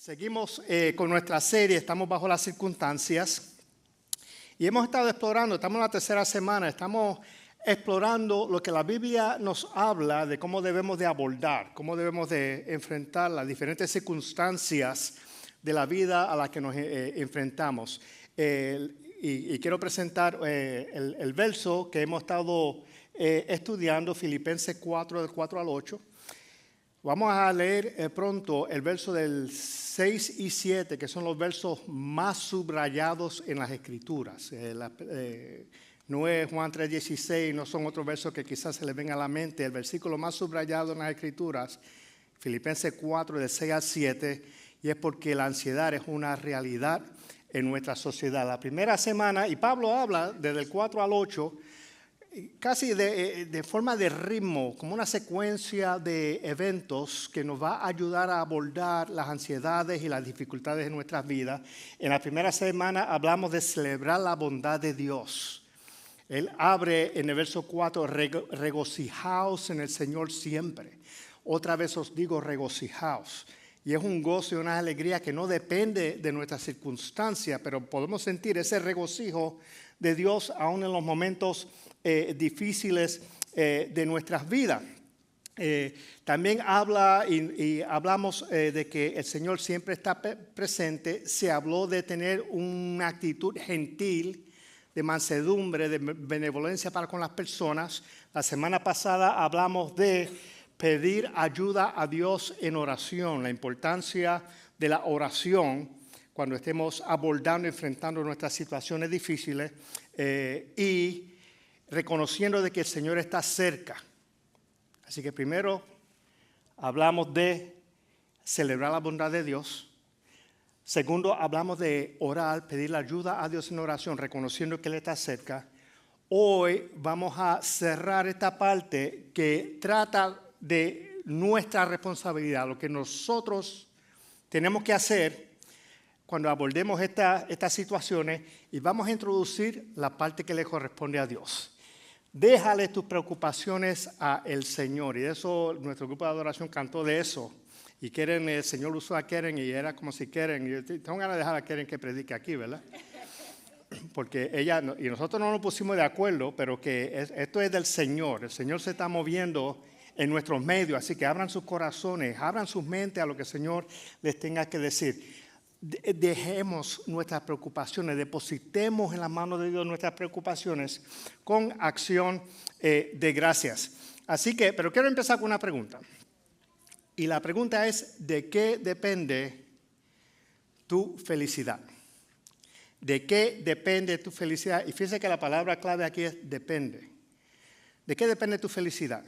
Seguimos con nuestra serie, estamos bajo las circunstancias y hemos estado explorando, estamos en la tercera semana, estamos explorando lo que la Biblia nos habla de cómo debemos de abordar, cómo debemos de enfrentar las diferentes circunstancias de la vida a las que nos enfrentamos. Y quiero presentar el verso que hemos estado estudiando, Filipenses 4, del 4 al 8. Vamos a leer pronto el verso del 6 y 7, que son los versos más subrayados en las Escrituras. No es Juan 3:16, no son otros versos que quizás se les venga a la mente. El versículo más subrayado en las Escrituras, Filipenses 4, del 6 al 7, y es porque la ansiedad es una realidad en nuestra sociedad. La primera semana, y Pablo habla desde el 4 al 8, casi de forma de ritmo, como una secuencia de eventos que nos va a ayudar a abordar las ansiedades y las dificultades de nuestras vidas. En la primera semana hablamos de celebrar la bondad de Dios. Él abre en el verso 4, regocijaos en el Señor siempre. Otra vez os digo, regocijaos. Y es un gozo y una alegría que no depende de nuestras circunstancias, pero podemos sentir ese regocijo de Dios aún en los momentos difíciles de nuestras vidas. También habla y hablamos de que el Señor siempre está presente. Se habló de tener una actitud gentil, de mansedumbre, de benevolencia para con las personas. La semana pasada hablamos de pedir ayuda a Dios en oración, la importancia de la oración cuando estemos abordando, enfrentando nuestras situaciones difíciles y reconociendo de que el Señor está cerca. Así que primero hablamos de celebrar la bondad de Dios. Segundo, hablamos de orar, pedir la ayuda a Dios en oración, reconociendo que Él está cerca. Hoy vamos a cerrar esta parte que trata de nuestra responsabilidad, lo que nosotros tenemos que hacer cuando abordemos estas situaciones, y vamos a introducir la parte que le corresponde a Dios. Déjale tus preocupaciones al Señor, y eso nuestro grupo de adoración cantó de eso. Y Keren, el Señor usó a Keren y era como si Keren, y tengo ganas de dejar a Keren que predique aquí, ¿verdad? Porque ella, y nosotros no nos pusimos de acuerdo, pero que esto es del Señor. El Señor se está moviendo en nuestros medios, así que abran sus corazones, abran sus mentes a lo que el Señor les tenga que decir. Dejemos nuestras preocupaciones, depositemos en las manos de Dios nuestras preocupaciones con acción de gracias. Así que, pero quiero empezar con una pregunta. Y la pregunta es, ¿de qué depende tu felicidad? ¿De qué depende tu felicidad? Y fíjense que la palabra clave aquí es depende. ¿De qué depende tu felicidad?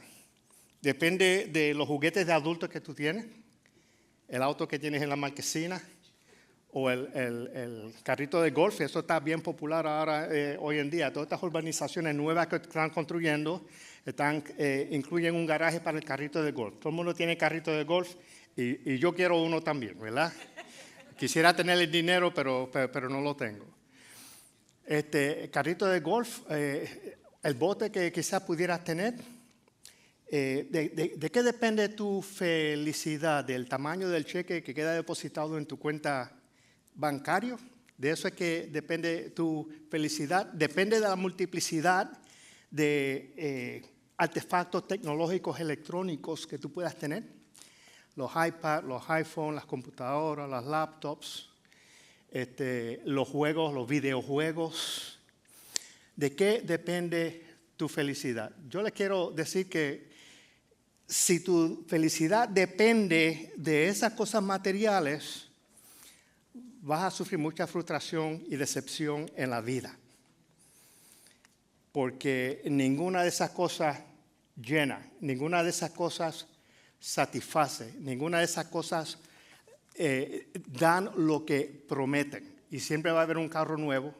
¿Depende de los juguetes de adultos que tú tienes? ¿El auto que tienes en la marquesina? ¿O el carrito de golf? Eso está bien popular ahora, hoy en día. Todas estas urbanizaciones nuevas que están construyendo incluyen un garaje para el carrito de golf. Todo el mundo tiene carrito de golf y yo quiero uno también, ¿verdad? Quisiera tener el dinero, pero no lo tengo. Carrito de golf, el bote que quizás pudieras tener. ¿De qué depende tu felicidad? ¿Del tamaño del cheque que queda depositado en tu cuenta bancaria? ¿De eso es que depende tu felicidad? ¿Depende de la multiplicidad de artefactos tecnológicos electrónicos que tú puedas tener? Los iPads, los iPhones, las computadoras, las laptops, los juegos, los videojuegos. ¿De qué depende tu felicidad? Yo les quiero decir que si tu felicidad depende de esas cosas materiales, vas a sufrir mucha frustración y decepción en la vida. Porque ninguna de esas cosas llena, ninguna de esas cosas satisface, ninguna de esas cosas dan lo que prometen. Y siempre va a haber un carro nuevo.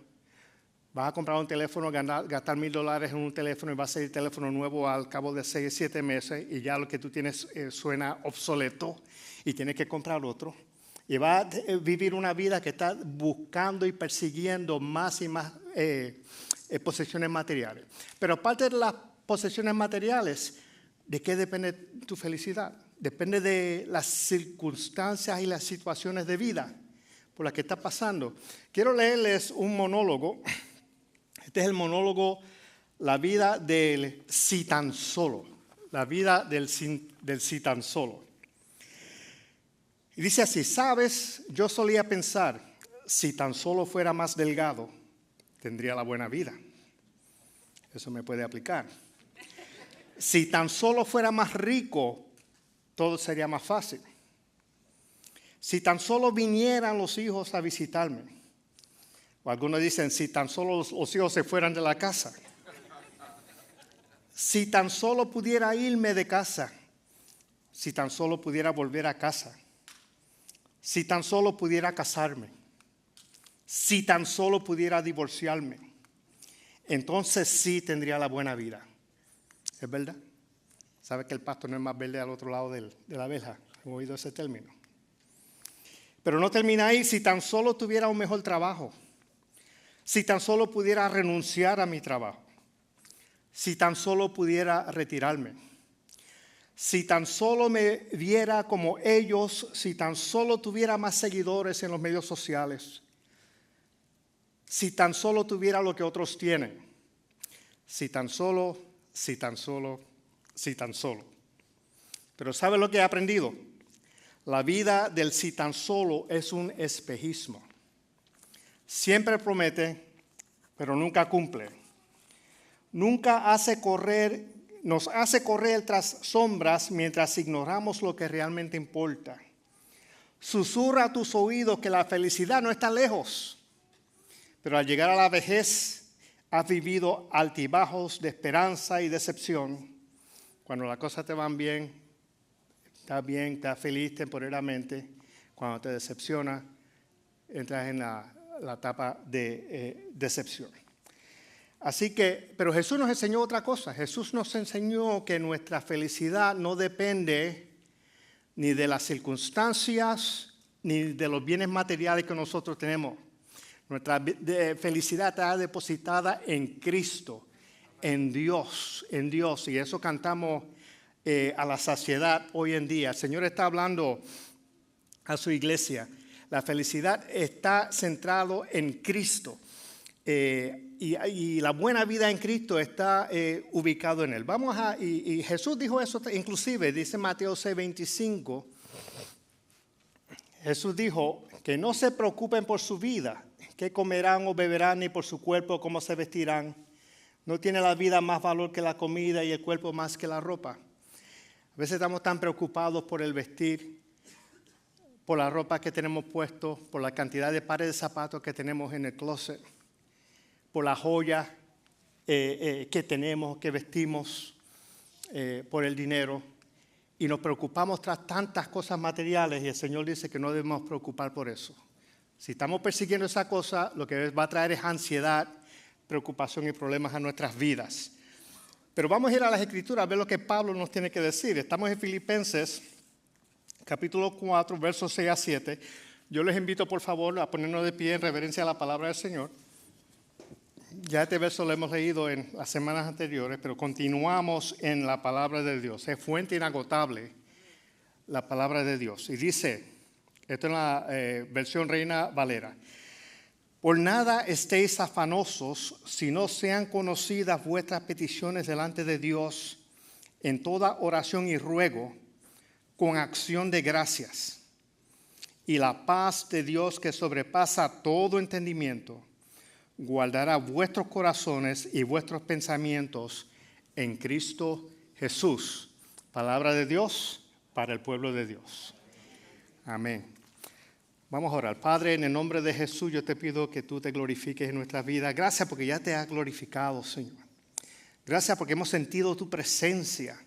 Vas a comprar un teléfono, gastar $1,000 en un teléfono y va a ser el teléfono nuevo al cabo de 6 o 7 meses y ya lo que tú tienes suena obsoleto y tienes que comprar otro. Y vas a vivir una vida que está buscando y persiguiendo más y más posesiones materiales. Pero aparte de las posesiones materiales, ¿de qué depende tu felicidad? depende de las circunstancias y las situaciones de vida por las que está pasando. Quiero leerles un monólogo. Este es el monólogo La vida del si tan solo. La vida del si tan solo. Y dice así: sabes, yo solía pensar, si tan solo fuera más delgado, tendría la buena vida. Eso me puede aplicar. Si tan solo fuera más rico, todo sería más fácil. Si tan solo vinieran los hijos a visitarme. O algunos dicen, si tan solo los hijos se fueran de la casa. Si tan solo pudiera irme de casa. Si tan solo pudiera volver a casa. Si tan solo pudiera casarme. Si tan solo pudiera divorciarme. Entonces sí tendría la buena vida. ¿Es verdad? ¿Sabe que el pasto no es más verde al otro lado de la verja? ¿Han oído ese término? Pero no termina ahí. Si tan solo tuviera un mejor trabajo. Si tan solo pudiera renunciar a mi trabajo. Si tan solo pudiera retirarme. Si tan solo me viera como ellos. Si tan solo tuviera más seguidores en los medios sociales. Si tan solo tuviera lo que otros tienen. Si tan solo, si tan solo, si tan solo. Pero ¿sabe lo que he aprendido? La vida del si tan solo es un espejismo. Siempre promete, pero nunca cumple. Nunca nos hace correr tras sombras mientras ignoramos lo que realmente importa. Susurra a tus oídos que la felicidad no está lejos. Pero al llegar a la vejez, has vivido altibajos de esperanza y decepción. Cuando las cosas te van bien, estás feliz temporalmente. Cuando te decepciona, entras en la etapa de decepción. Así que, pero Jesús nos enseñó otra cosa. Jesús nos enseñó que nuestra felicidad no depende ni de las circunstancias, ni de los bienes materiales que nosotros tenemos. Nuestra felicidad está depositada en Cristo, en Dios. Y eso cantamos a la saciedad hoy en día. El Señor está hablando a su iglesia. La felicidad está centrado en Cristo. Y la buena vida en Cristo está ubicado en Él. Y Jesús dijo eso inclusive, dice Mateo 6:25. Jesús dijo que no se preocupen por su vida, qué comerán o beberán, ni por su cuerpo, cómo se vestirán. No tiene la vida más valor que la comida y el cuerpo más que la ropa. A veces estamos tan preocupados por el vestir, por la ropa que tenemos puesto, por la cantidad de pares de zapatos que tenemos en el closet, por la joya que tenemos, que vestimos, por el dinero. Y nos preocupamos tras tantas cosas materiales y el Señor dice que no debemos preocupar por eso. Si estamos persiguiendo esa cosa, lo que va a traer es ansiedad, preocupación y problemas a nuestras vidas. Pero vamos a ir a las Escrituras a ver lo que Pablo nos tiene que decir. Estamos en Filipenses, capítulo 4, versos 6 a 7. Yo les invito, por favor, a ponernos de pie en reverencia a la palabra del Señor. Ya este verso lo hemos leído en las semanas anteriores, pero continuamos en la palabra de Dios. Es fuente inagotable la palabra de Dios. Y dice, esto es la versión Reina Valera: por nada estéis afanosos, si no sean conocidas vuestras peticiones delante de Dios en toda oración y ruego, con acción de gracias. Y la paz de Dios, que sobrepasa todo entendimiento, guardará vuestros corazones y vuestros pensamientos en Cristo Jesús. Palabra de Dios para el pueblo de Dios. Amén. Vamos a orar. Padre, en el nombre de Jesús, yo te pido que tú te glorifiques en nuestra vida. Gracias porque ya te has glorificado, Señor. Gracias porque hemos sentido tu presencia.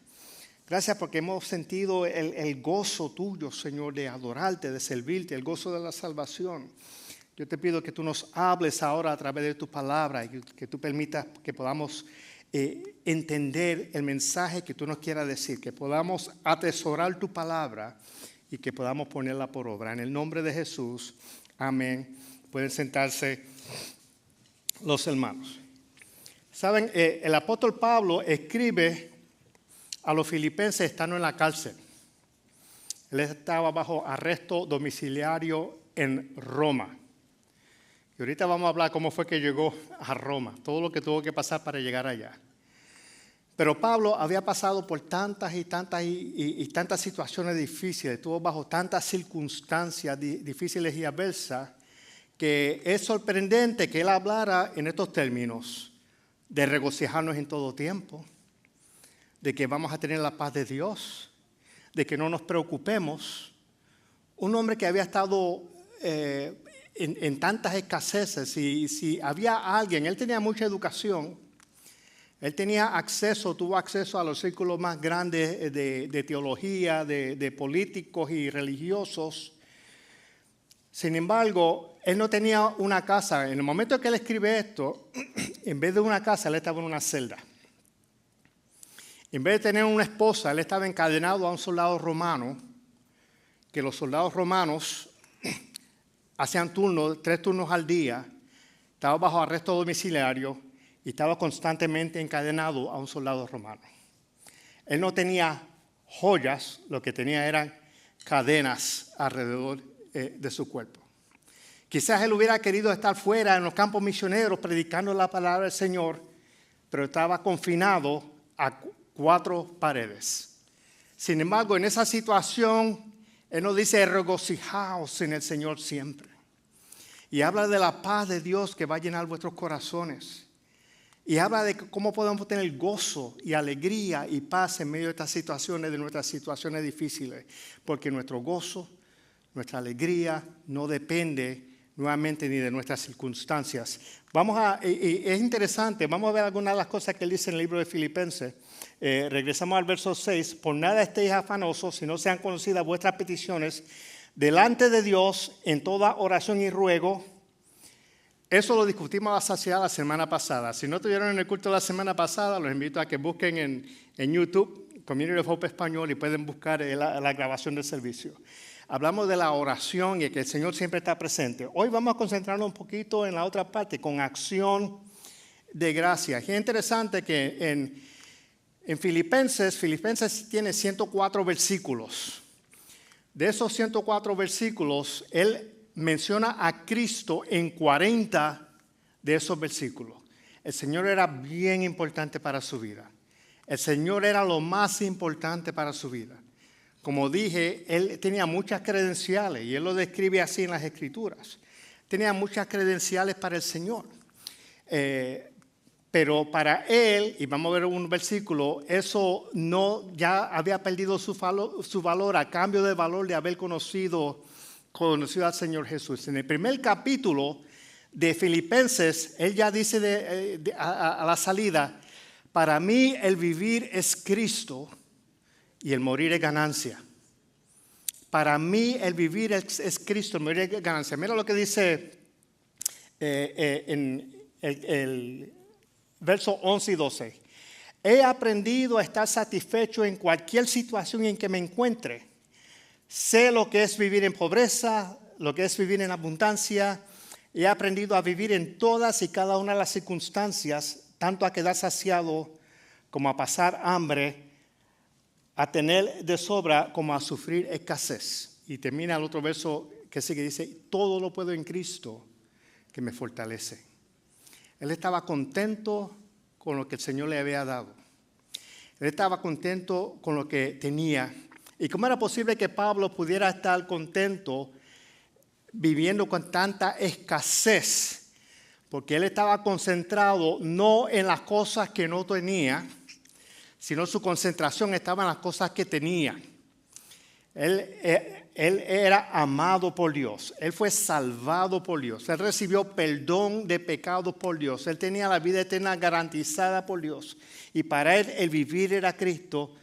Gracias porque hemos sentido el gozo tuyo, Señor, de adorarte, de servirte, el gozo de la salvación. Yo te pido que tú nos hables ahora a través de tu palabra y que tú permitas que podamos entender el mensaje que tú nos quieras decir, que podamos atesorar tu palabra y que podamos ponerla por obra. En el nombre de Jesús, amén. Pueden sentarse los hermanos. Saben, el apóstol Pablo escribe a los filipenses estando en la cárcel. Él estaba bajo arresto domiciliario en Roma. Y ahorita vamos a hablar cómo fue que llegó a Roma, todo lo que tuvo que pasar para llegar allá. Pero Pablo había pasado por tantas y tantas situaciones difíciles, estuvo bajo tantas circunstancias difíciles y adversas, que es sorprendente que él hablara en estos términos, de regocijarnos en todo tiempo, de que vamos a tener la paz de Dios, de que no nos preocupemos. Un hombre que había estado en tantas escaseces, si había alguien, él tenía mucha educación, él tuvo acceso a los círculos más grandes de teología, de políticos y religiosos. Sin embargo, él no tenía una casa. En el momento que él escribe esto, en vez de una casa, él estaba en una celda. En vez de tener una esposa, él estaba encadenado a un soldado romano, que los soldados romanos hacían 3 turnos al día, estaba bajo arresto domiciliario y estaba constantemente encadenado a un soldado romano. Él no tenía joyas, lo que tenía eran cadenas alrededor de su cuerpo. Quizás él hubiera querido estar fuera en los campos misioneros predicando la palabra del Señor, pero estaba confinado a 4 paredes. Sin embargo, en esa situación, él nos dice: regocijaos en el Señor siempre. Y habla de la paz de Dios que va a llenar vuestros corazones. Y habla de cómo podemos tener gozo y alegría y paz en medio de estas situaciones, de nuestras situaciones difíciles. Porque nuestro gozo, nuestra alegría no depende nuevamente ni de nuestras circunstancias. Es interesante, vamos a ver algunas de las cosas que él dice en el libro de Filipenses. Regresamos al verso 6. Por nada estéis afanosos, si no sean conocidas vuestras peticiones delante de Dios en toda oración y ruego. Eso lo discutimos a la saciedad la semana pasada. Si no estuvieron en el culto de la semana pasada, los invito a que busquen en YouTube Community of Hope Español y pueden buscar la grabación del servicio. Hablamos de la oración y que el Señor siempre está presente. Hoy vamos a concentrarnos un poquito en la otra parte, con acción de gracia. Y es interesante que en Filipenses tiene 104 versículos. De esos 104 versículos, él menciona a Cristo en 40 de esos versículos. El Señor era bien importante para su vida. El Señor era lo más importante para su vida. Como dije, él tenía muchas credenciales y él lo describe así en las Escrituras. Tenía muchas credenciales para el Señor. Pero para él, y vamos a ver un versículo, eso ya había perdido su valor a cambio del valor de haber conocido al Señor Jesús. En el primer capítulo de Filipenses, él ya dice a la salida: para mí el vivir es Cristo y el morir es ganancia. Para mí el vivir es Cristo, el morir es ganancia. Mira lo que dice en el verso 11 y 12. He aprendido a estar satisfecho en cualquier situación en que me encuentre. Sé lo que es vivir en pobreza, lo que es vivir en abundancia. He aprendido a vivir en todas y cada una de las circunstancias, tanto a quedar saciado como a pasar hambre, a tener de sobra como a sufrir escasez. Y termina el otro verso que sigue, dice: todo lo puedo en Cristo que me fortalece. Él estaba contento con lo que el Señor le había dado. Él estaba contento con lo que tenía. ¿Y cómo era posible que Pablo pudiera estar contento viviendo con tanta escasez? Porque él estaba concentrado no en las cosas que no tenía, sino su concentración estaba en las cosas que tenía. Él era amado por Dios. Él fue salvado por Dios. Él recibió perdón de pecados por Dios. Él tenía la vida eterna garantizada por Dios. Y para él el vivir era Cristo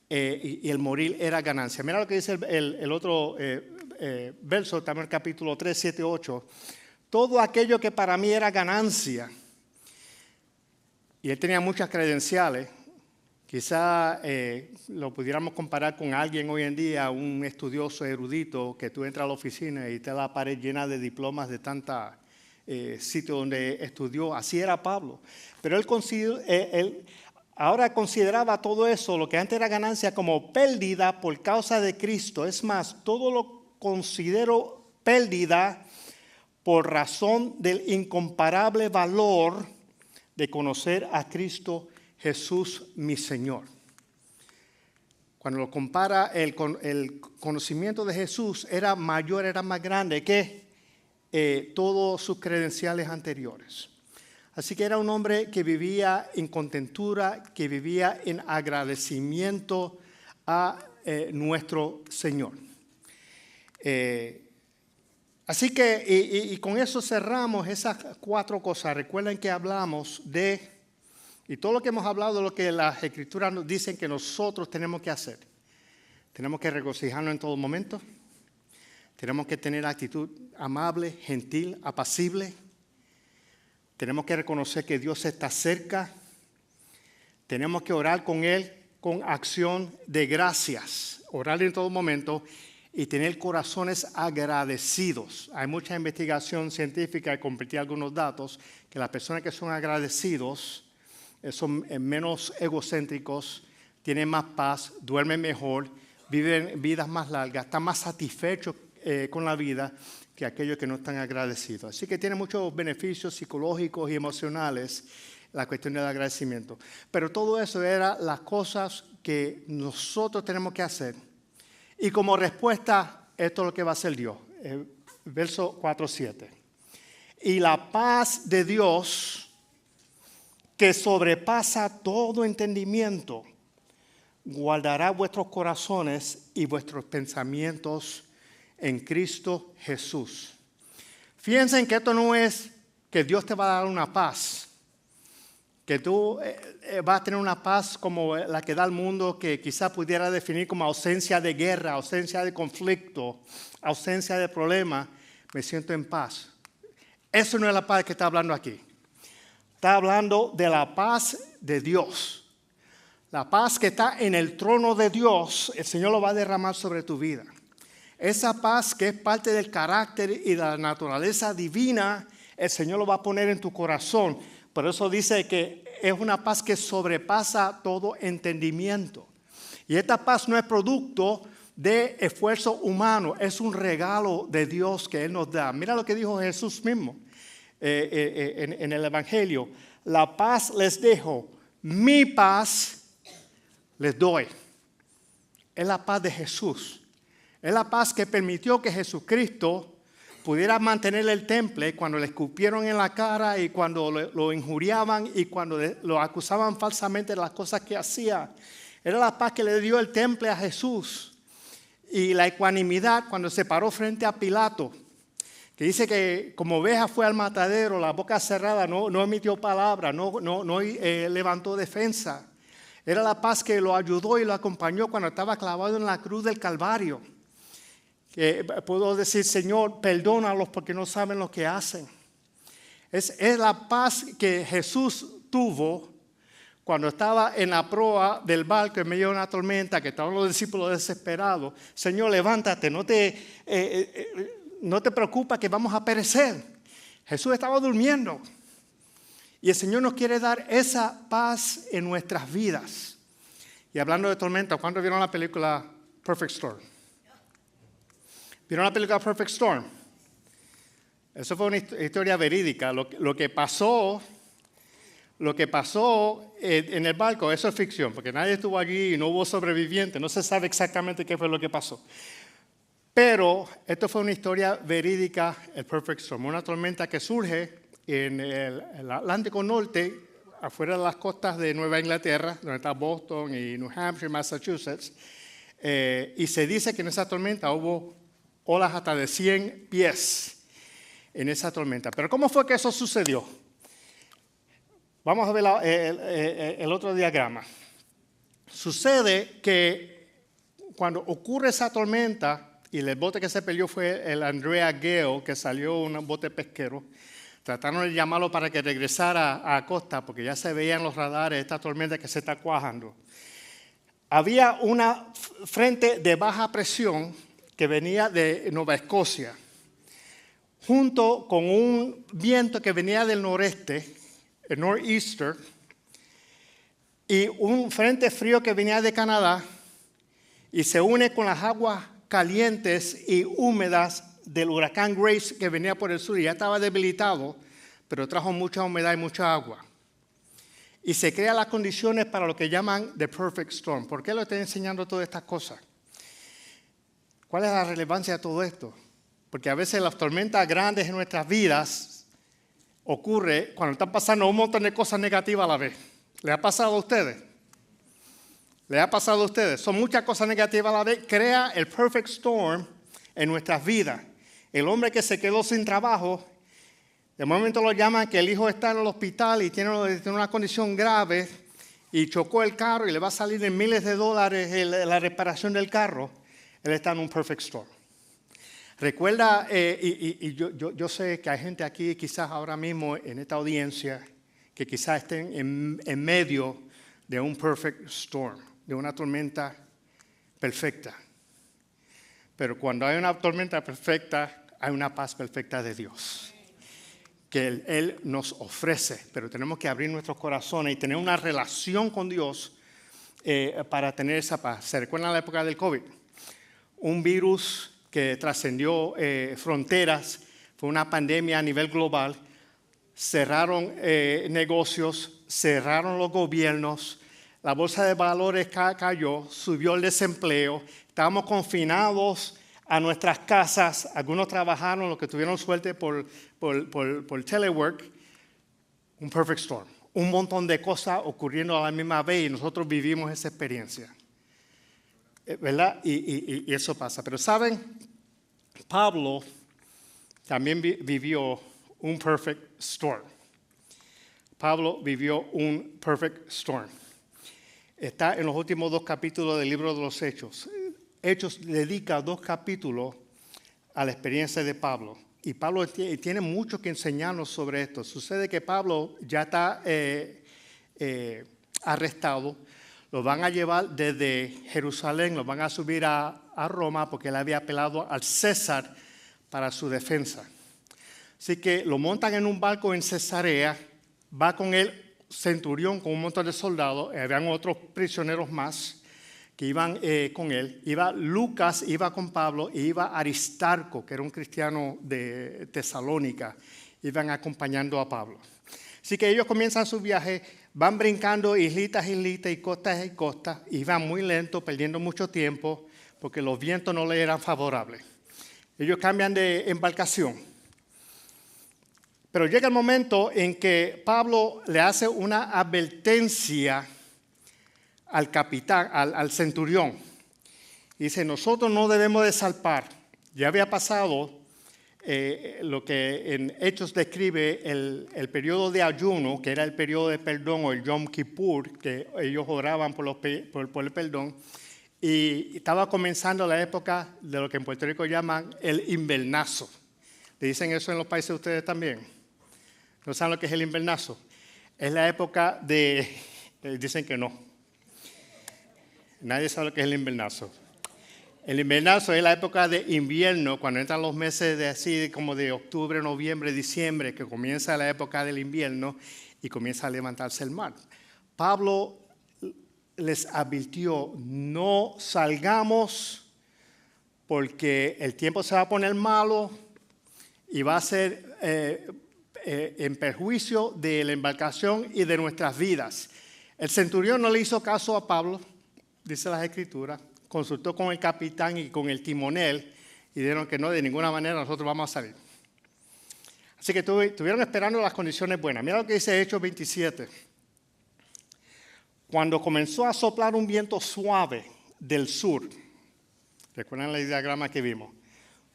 y el morir era ganancia. Mira lo que dice el otro verso, también el capítulo 3, 7, 8. Todo aquello que para mí era ganancia. Y él tenía muchas credenciales. Quizá lo pudiéramos comparar con alguien hoy en día, un estudioso erudito, que tú entras a la oficina y te la pared llena de diplomas de tanta sitio donde estudió. Así era Pablo. Pero él ahora consideraba todo eso, lo que antes era ganancia, como pérdida por causa de Cristo. Es más, todo lo considero pérdida por razón del incomparable valor de conocer a Cristo Jesús, mi Señor. Cuando lo compara, el conocimiento de Jesús era mayor, era más grande que todos sus credenciales anteriores. Así que era un hombre que vivía en contentura, que vivía en agradecimiento a nuestro Señor. Así que, y con eso cerramos esas 4 cosas. Recuerden que hablamos de, y todo lo que hemos hablado de lo que las Escrituras nos dicen que nosotros tenemos que hacer. Tenemos que regocijarnos en todo momento. Tenemos que tener actitud amable, gentil, apacible. Tenemos que reconocer que Dios está cerca. Tenemos que orar con Él con acción de gracias. Orar en todo momento y tener corazones agradecidos. Hay mucha investigación científica y compartí algunos datos que las personas que son agradecidos son menos egocéntricos, tienen más paz, duermen mejor, viven vidas más largas, están más satisfechos con la vida que aquellos que no están agradecidos. Así que tiene muchos beneficios psicológicos y emocionales la cuestión del agradecimiento. Pero todo eso era las cosas que nosotros tenemos que hacer. Y como respuesta, esto es lo que va a hacer Dios. Verso 4:7. Y la paz de Dios, que sobrepasa todo entendimiento, guardará vuestros corazones y vuestros pensamientos en Cristo Jesús. Fíjense que esto no es que Dios te va a dar una paz, que tú vas a tener una paz como la que da el mundo, que quizás pudiera definir como ausencia de guerra, ausencia de conflicto, ausencia de problema. Me siento en paz. Eso no es la paz que está hablando aquí. Está hablando de la paz de Dios. La paz que está en el trono de Dios, el Señor lo va a derramar sobre tu vida. Esa paz que es parte del carácter y de la naturaleza divina, el Señor lo va a poner en tu corazón. Por eso dice que es una paz que sobrepasa todo entendimiento. Y esta paz no es producto de esfuerzo humano, es un regalo de Dios que Él nos da. Mira lo que dijo Jesús mismo en el Evangelio. La paz les dejo, mi paz les doy. Es la paz de Jesús. Es la paz que permitió que Jesucristo pudiera mantener el temple cuando le escupieron en la cara y cuando lo injuriaban y cuando lo acusaban falsamente de las cosas que hacía. Era la paz que le dio el temple a Jesús. Y la ecuanimidad cuando se paró frente a Pilato, que dice que como oveja fue al matadero, la boca cerrada, no emitió palabra, no levantó defensa. Era la paz que lo ayudó y lo acompañó cuando estaba clavado en la cruz del Calvario. Que puedo decir, Señor, perdónalos porque no saben lo que hacen. Es la paz que Jesús tuvo cuando estaba en la proa del barco en medio de una tormenta, que estaban los discípulos desesperados. Señor, levántate, no te preocupes que vamos a perecer. Jesús estaba durmiendo. Y el Señor nos quiere dar esa paz en nuestras vidas. Y hablando de tormenta, ¿cuándo vieron la película Perfect Storm? ¿Vieron la película Perfect Storm? Eso fue una historia verídica. Lo que pasó en el barco, eso es ficción, porque nadie estuvo allí y no hubo sobrevivientes. No se sabe exactamente qué fue lo que pasó. Pero esto fue una historia verídica, el Perfect Storm. Una tormenta que surge en el Atlántico Norte, afuera de las costas de Nueva Inglaterra, donde está Boston y New Hampshire, Massachusetts. Y se dice que en esa tormenta hubo olas hasta de 100 pies en esa tormenta. Pero ¿cómo fue que eso sucedió? Vamos a ver el otro diagrama. Sucede que cuando ocurre esa tormenta, y el bote que se peleó fue el Andrea Gale, que salió un bote pesquero, trataron de llamarlo para que regresara a costa, porque ya se veían los radares esta tormenta que se está cuajando. Había una frente de baja presión que venía de Nueva Escocia, junto con un viento que venía del noreste, el nor'easter, y un frente frío que venía de Canadá y se une con las aguas calientes y húmedas del huracán Grace que venía por el sur y ya estaba debilitado, pero trajo mucha humedad y mucha agua. Y se crean las condiciones para lo que llaman the perfect storm. ¿Por qué le estoy enseñando todas estas cosas? ¿Cuál es la relevancia de todo esto? Porque a veces las tormentas grandes en nuestras vidas ocurre cuando están pasando un montón de cosas negativas a la vez. ¿Le ha pasado a ustedes? ¿Le ha pasado a ustedes? Son muchas cosas negativas a la vez. Crea el perfect storm en nuestras vidas. El hombre que se quedó sin trabajo, de momento lo llaman que el hijo está en el hospital y tiene una condición grave y chocó el carro y le va a salir en miles de dólares la reparación del carro. Él está en un perfect storm. Recuerda, yo sé que hay gente aquí quizás ahora mismo en esta audiencia que quizás estén en medio de un perfect storm, de una tormenta perfecta. Pero cuando hay una tormenta perfecta, hay una paz perfecta de Dios, que Él nos ofrece, pero tenemos que abrir nuestros corazones y tener una relación con Dios para tener esa paz. ¿Se recuerdan la época del COVID? Un virus que trascendió fronteras, fue una pandemia a nivel global, cerraron negocios, cerraron los gobiernos, la bolsa de valores cayó, subió el desempleo, estábamos confinados a nuestras casas, algunos trabajaron, los que tuvieron suerte por telework, un perfect storm, un montón de cosas ocurriendo a la misma vez y nosotros vivimos esa experiencia. ¿Verdad? Y eso pasa. Pero ¿saben? Pablo también vivió un perfect storm. Pablo vivió un perfect storm. Está en los últimos 2 capítulos del libro de los Hechos. Hechos dedica 2 capítulos a la experiencia de Pablo. Y Pablo tiene mucho que enseñarnos sobre esto. Sucede que Pablo ya está arrestado. Lo van a llevar desde Jerusalén, lo van a subir a Roma porque él había apelado al César para su defensa. Así que lo montan en un barco en Cesarea, va con él centurión con un montón de soldados, habían otros prisioneros más que iban con él. Iba Lucas, iba con Pablo, y iba Aristarco, que era un cristiano de Tesalónica, iban acompañando a Pablo. Así que ellos comienzan su viaje, van brincando islitas y costas, y van muy lento, perdiendo mucho tiempo, porque los vientos no les eran favorables. Ellos cambian de embarcación. Pero llega el momento en que Pablo le hace una advertencia al capitán, al centurión. Dice, nosotros no debemos de zarpar. Ya había pasado lo que en Hechos describe el periodo de ayuno, que era el periodo de perdón, o el Yom Kippur, que ellos oraban por el perdón, y estaba comenzando la época de lo que en Puerto Rico llaman el invernazo. ¿Le dicen eso en los países de ustedes también? ¿No saben lo que es el invernazo? Es la época dicen que no. Nadie sabe lo que es el invernazo. El invernazo es la época de invierno, cuando entran los meses como de octubre, noviembre, diciembre, que comienza la época del invierno y comienza a levantarse el mar. Pablo les advirtió, no salgamos porque el tiempo se va a poner malo y va a ser en perjuicio de la embarcación y de nuestras vidas. El centurión no le hizo caso a Pablo, dice las Escrituras. Consultó con el capitán y con el timonel y dijeron que no, de ninguna manera nosotros vamos a salir. Así que estuvieron esperando las condiciones buenas. Mira lo que dice Hechos 27. Cuando comenzó a soplar un viento suave del sur, recuerdan el diagrama que vimos,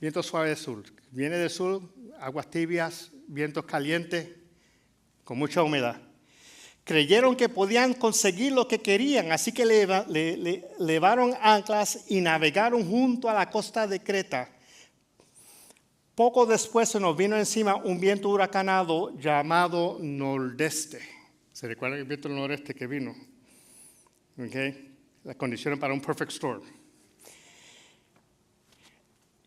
viento suave del sur, viene del sur, aguas tibias, vientos calientes, con mucha humedad. Creyeron que podían conseguir lo que querían, así que levaron anclas y navegaron junto a la costa de Creta. Poco después se nos vino encima un viento huracanado llamado nordeste. ¿Se recuerda el viento del noreste que vino? Okay. Las condiciones para un perfect storm.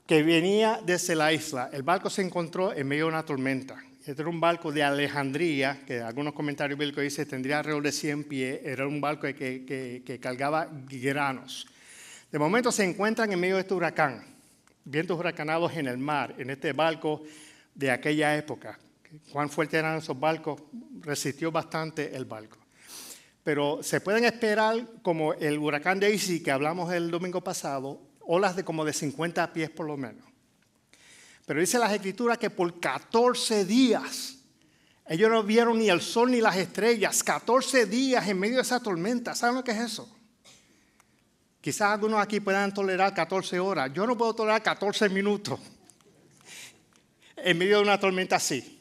que venía desde la isla. El barco se encontró en medio de una tormenta. Este era un barco de Alejandría, que algunos comentarios bíblicos dicen tendría alrededor de 100 pies. Era un barco que cargaba granos. De momento se encuentran en medio de este huracán, vientos huracanados en el mar, en este barco de aquella época. Cuán fuertes eran esos barcos, resistió bastante el barco. Pero se pueden esperar, como el huracán Daisy que hablamos el domingo pasado, olas de como de 50 pies por lo menos. Pero dice las Escrituras que por 14 días ellos no vieron ni el sol ni las estrellas. 14 días en medio de esa tormenta. ¿Saben lo que es eso? Quizás algunos aquí puedan tolerar 14 horas. Yo no puedo tolerar 14 minutos en medio de una tormenta así.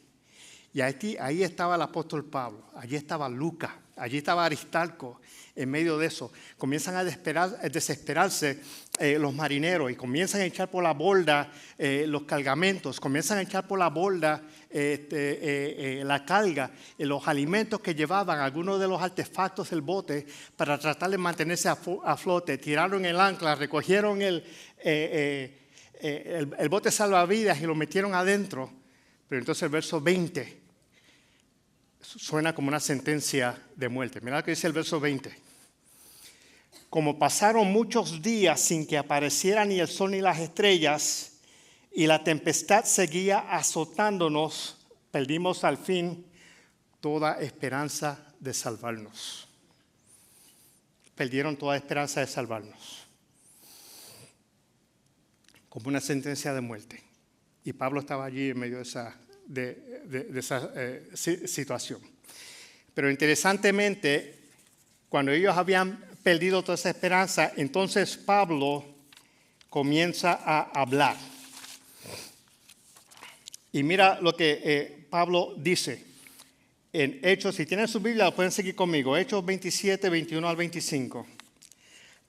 Y ahí estaba el apóstol Pablo, allí estaba Lucas, allí estaba Aristarco en medio de eso. Comienzan a desesperarse los marineros y comienzan a echar por la borda los cargamentos, comienzan a echar por la borda la carga, los alimentos que llevaban, algunos de los artefactos del bote para tratar de mantenerse a flote. Tiraron el ancla, recogieron el bote salvavidas y lo metieron adentro. Pero entonces el verso 20 suena como una sentencia de muerte. Mira lo que dice el verso 20. Como pasaron muchos días sin que apareciera ni el sol ni las estrellas, y la tempestad seguía azotándonos, perdimos al fin toda esperanza de salvarnos. Perdieron toda esperanza de salvarnos. Como una sentencia de muerte. Y Pablo estaba allí en medio de esa situación. Pero interesantemente, cuando ellos habían perdido toda esa esperanza, entonces Pablo comienza a hablar. Y mira lo que Pablo dice en Hechos. Si tienen su Biblia, pueden seguir conmigo. Hechos 27, 21 al 25.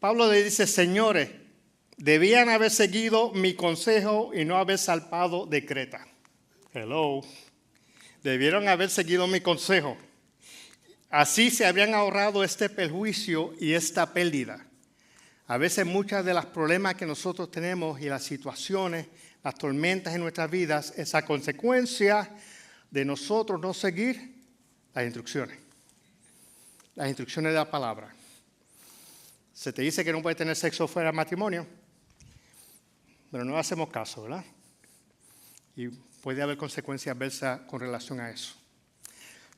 Pablo le dice: señores, debían haber seguido mi consejo y no haber zarpado de Creta. Hello. Debieron haber seguido mi consejo. Así se habrían ahorrado este perjuicio y esta pérdida. A veces muchos de los problemas que nosotros tenemos y las situaciones, las tormentas en nuestras vidas, es a consecuencia de nosotros no seguir las instrucciones de la palabra. Se te dice que no puedes tener sexo fuera del matrimonio, pero no hacemos caso, ¿verdad? Y puede haber consecuencias adversas con relación a eso.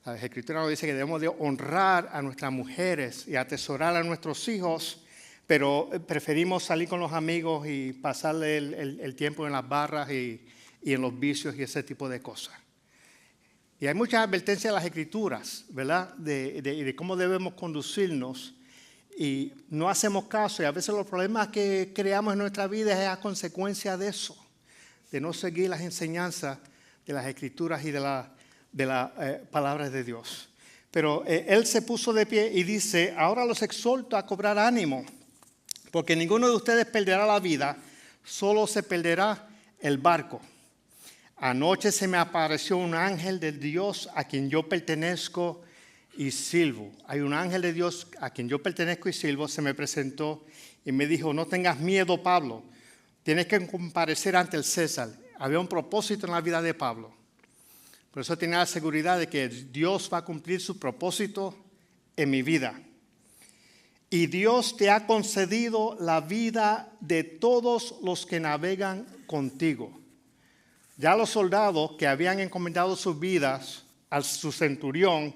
La Escritura nos dice que debemos de honrar a nuestras mujeres y atesorar a nuestros hijos, pero preferimos salir con los amigos y pasarle el tiempo en las barras y en los vicios y ese tipo de cosas. Y hay muchas advertencias en las Escrituras, ¿verdad? De cómo debemos conducirnos y no hacemos caso. Y a veces los problemas que creamos en nuestra vida es a consecuencia de eso, de no seguir las enseñanzas de las Escrituras y de las palabras de Dios. Pero él se puso de pie y dice: ahora los exhorto a cobrar ánimo, porque ninguno de ustedes perderá la vida, solo se perderá el barco. Anoche se me apareció un ángel de Dios a quien yo pertenezco y sirvo. Hay un ángel de Dios a quien yo pertenezco y sirvo, se me presentó y me dijo: no tengas miedo, Pablo, tienes que comparecer ante el César. Había un propósito en la vida de Pablo. Por eso tenía la seguridad de que Dios va a cumplir su propósito en mi vida. Y Dios te ha concedido la vida de todos los que navegan contigo. Ya los soldados que habían encomendado sus vidas a su centurión,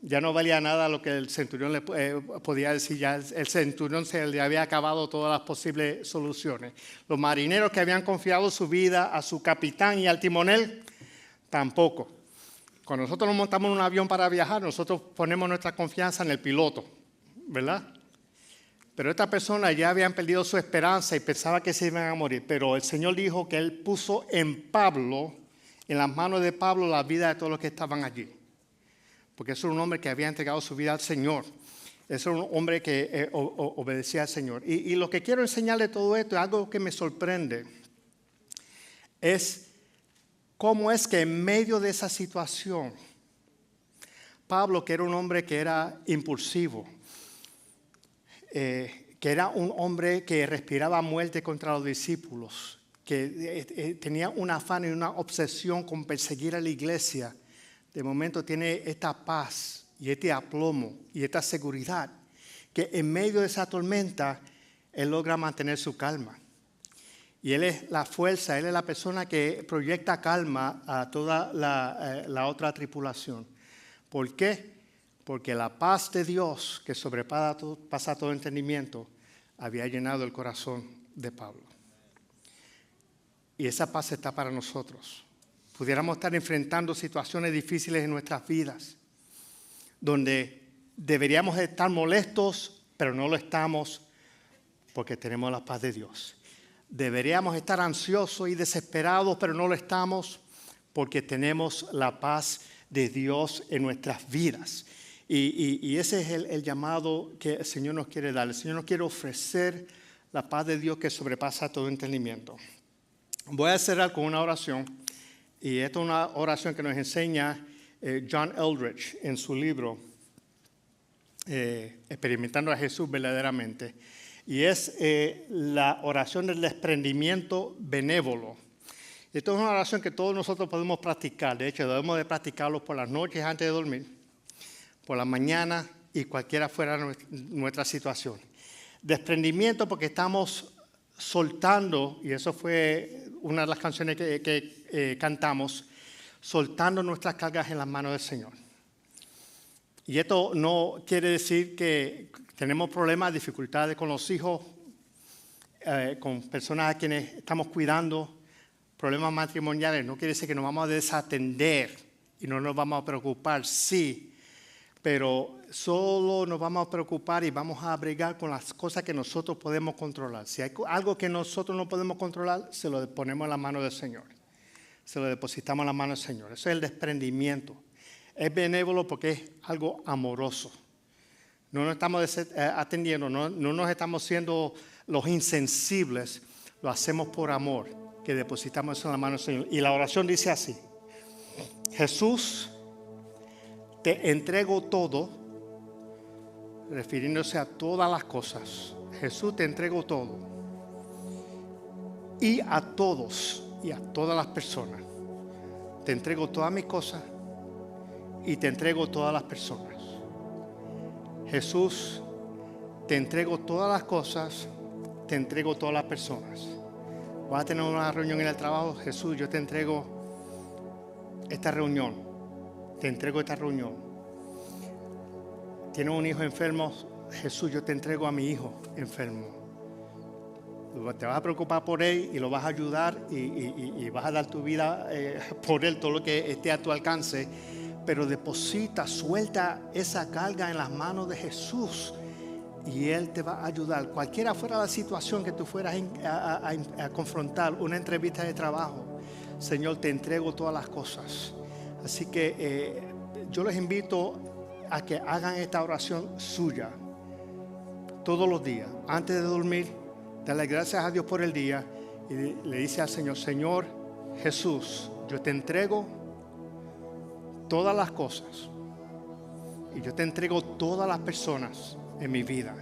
ya no valía nada lo que el centurión le podía decir. Ya el centurión se le había acabado todas las posibles soluciones. Los marineros que habían confiado su vida a su capitán y al timonel, tampoco. Cuando nosotros nos montamos en un avión para viajar, nosotros ponemos nuestra confianza en el piloto, ¿verdad? Pero estas personas ya habían perdido su esperanza y pensaban que se iban a morir. Pero el Señor dijo que Él puso en Pablo, en las manos de Pablo, la vida de todos los que estaban allí. Porque eso era un hombre que había entregado su vida al Señor. Eso era un hombre que obedecía al Señor. Y lo que quiero enseñarle todo esto, algo que me sorprende, es cómo es que en medio de esa situación, Pablo, que era un hombre que era impulsivo, que que era un hombre que respiraba muerte contra los discípulos, que tenía un afán y una obsesión con perseguir a la iglesia, de momento tiene esta paz y este aplomo y esta seguridad, que en medio de esa tormenta, él logra mantener su calma. Y él es la fuerza, él es la persona que proyecta calma a toda la otra tripulación. ¿Por qué? Porque la paz de Dios, que sobrepasa todo entendimiento, había llenado el corazón de Pablo. Y esa paz está para nosotros. Pudiéramos estar enfrentando situaciones difíciles en nuestras vidas, donde deberíamos estar molestos, pero no lo estamos porque tenemos la paz de Dios. Deberíamos estar ansiosos y desesperados, pero no lo estamos porque tenemos la paz de Dios en nuestras vidas. Y ese es el llamado que el Señor nos quiere dar. El Señor nos quiere ofrecer la paz de Dios que sobrepasa todo entendimiento. Voy a cerrar con una oración. Y esta es una oración que nos enseña John Eldredge en su libro Experimentando a Jesús verdaderamente. Y es la oración del desprendimiento benévolo. Esto es una oración que todos nosotros podemos practicar. De hecho, debemos de practicarlo por las noches antes de dormir, por la mañana y cualquiera fuera nuestra situación. Desprendimiento porque estamos soltando, y eso fue una de las canciones que cantamos, soltando nuestras cargas en las manos del Señor. Y esto no quiere decir que tenemos problemas, dificultades con los hijos, con personas a quienes estamos cuidando, problemas matrimoniales. No quiere decir que nos vamos a desatender y no nos vamos a preocupar, sí, pero solo nos vamos a preocupar y vamos a bregar con las cosas que nosotros podemos controlar. Si hay algo que nosotros no podemos controlar, se lo ponemos en la mano del Señor. Se lo depositamos en la mano del Señor. Eso es el desprendimiento. Es benévolo porque es algo amoroso. No nos estamos atendiendo, no nos estamos siendo los insensibles, lo hacemos por amor, que depositamos eso en la mano del Señor. Y la oración dice así: Jesús, te entrego todo, refiriéndose a todas las cosas. Jesús, te entrego todo. Y a todos y a todas las personas. Te entrego todas mis cosas y te entrego todas las personas. Jesús, te entrego todas las cosas, te entrego todas las personas. Vas a tener una reunión en el trabajo. Jesús, yo te entrego esta reunión. Te entrego esta reunión. Tienes un hijo enfermo. Jesús, yo te entrego a mi hijo enfermo. Te vas a preocupar por él y lo vas a ayudar y vas a dar tu vida por él, todo lo que esté a tu alcance. Pero deposita, suelta esa carga en las manos de Jesús y Él te va a ayudar. Cualquiera fuera la situación que tú fueras a confrontar, una entrevista de trabajo, Señor, te entrego todas las cosas. Así que yo les invito a que hagan esta oración suya todos los días. Antes de dormir, darle gracias a Dios por el día y le dice al Señor: Señor Jesús, yo te entrego todas las cosas y yo te entrego todas las personas en mi vida.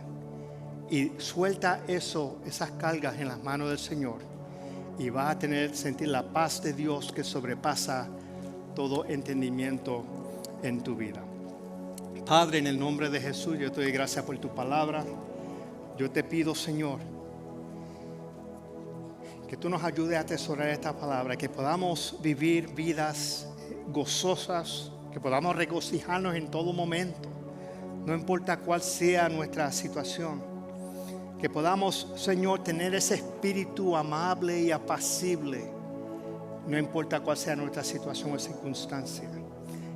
Y suelta esas cargas en las manos del Señor y vas a sentir la paz de Dios que sobrepasa todo entendimiento en tu vida. Padre, en el nombre de Jesús, yo te doy gracias por tu palabra. Yo te pido, Señor, que tú nos ayudes a atesorar esta palabra, que podamos vivir vidas gozosas, que podamos regocijarnos en todo momento, no importa cuál sea nuestra situación, que podamos, Señor, tener ese espíritu amable y apacible, no importa cuál sea nuestra situación o circunstancia,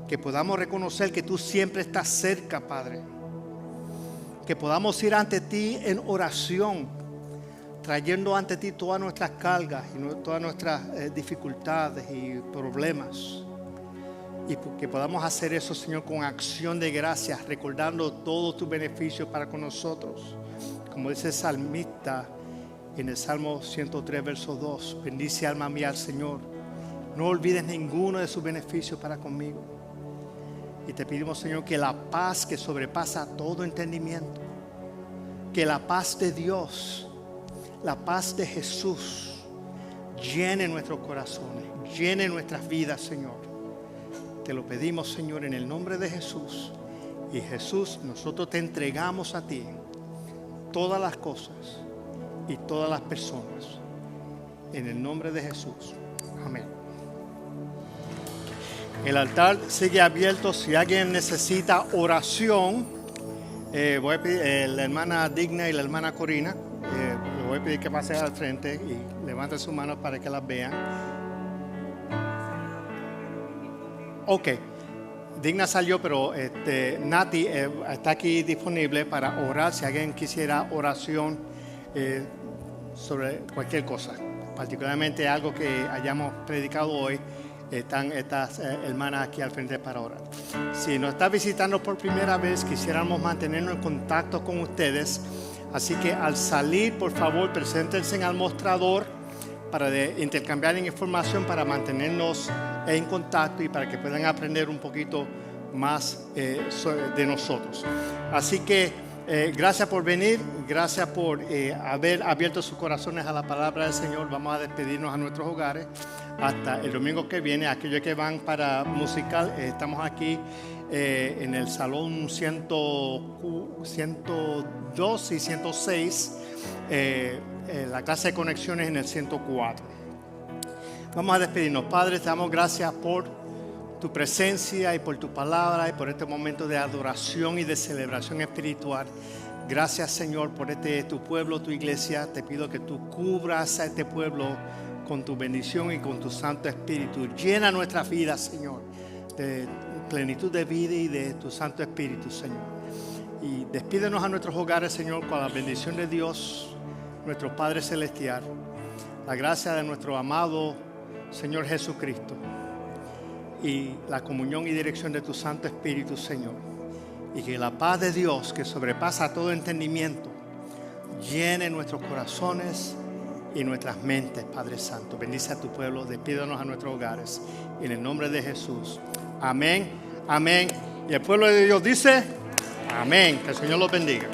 que podamos reconocer que tú siempre estás cerca, Padre, que podamos ir ante ti en oración, trayendo ante ti todas nuestras cargas y todas nuestras dificultades y problemas. Y que podamos hacer eso, Señor, con acción de gracias, recordando todos tus beneficios para con nosotros. Como dice el salmista en el Salmo 103, verso 2, bendice alma mía al Señor, no olvides ninguno de sus beneficios para conmigo. Y te pedimos, Señor, que la paz que sobrepasa todo entendimiento, que la paz de Dios, la paz de Jesús, llene nuestros corazones, llene nuestras vidas, Señor. Te lo pedimos, Señor, en el nombre de Jesús. Y Jesús, nosotros te entregamos a ti todas las cosas y todas las personas. En el nombre de Jesús. Amén. El altar sigue abierto. Si alguien necesita oración, voy a pedir la hermana Digna y la hermana Corina. Le voy a pedir que pase al frente y levante sus manos para que las vean. Ok. Digna salió, pero Nati está aquí disponible para orar. Si alguien quisiera oración sobre cualquier cosa, particularmente algo que hayamos predicado hoy, están estas hermanas aquí al frente para orar. Si nos está visitando por primera vez, quisiéramos mantenernos en contacto con ustedes. Así que al salir, por favor, preséntense al mostrador para intercambiar información, para mantenernos en contacto y para que puedan aprender un poquito más de nosotros. Así que gracias por venir, gracias por haber abierto sus corazones a la palabra del Señor. Vamos a despedirnos a nuestros hogares hasta el domingo que viene. Aquellos que van para musical, estamos aquí en el salón 102 y 106, la clase de conexiones en el 104. Vamos a despedirnos. Padre, te damos gracias por tu presencia y por tu palabra y por este momento de adoración y de celebración espiritual. Gracias, Señor, por tu pueblo, tu iglesia. Te pido que tú cubras a este pueblo con tu bendición y con tu Santo Espíritu. Llena nuestras vidas, Señor, de plenitud de vida y de tu Santo Espíritu, Señor. Y despídenos a nuestros hogares, Señor, con la bendición de Dios, nuestro Padre Celestial, la gracia de nuestro amado Señor Jesucristo y la comunión y dirección de tu Santo Espíritu, Señor. Y que la paz de Dios, que sobrepasa todo entendimiento, llene nuestros corazones y nuestras mentes, Padre Santo. Bendice a tu pueblo, despídanos a nuestros hogares. En el nombre de Jesús. Amén, amén. Y el pueblo de Dios dice, amén. Que el Señor los bendiga.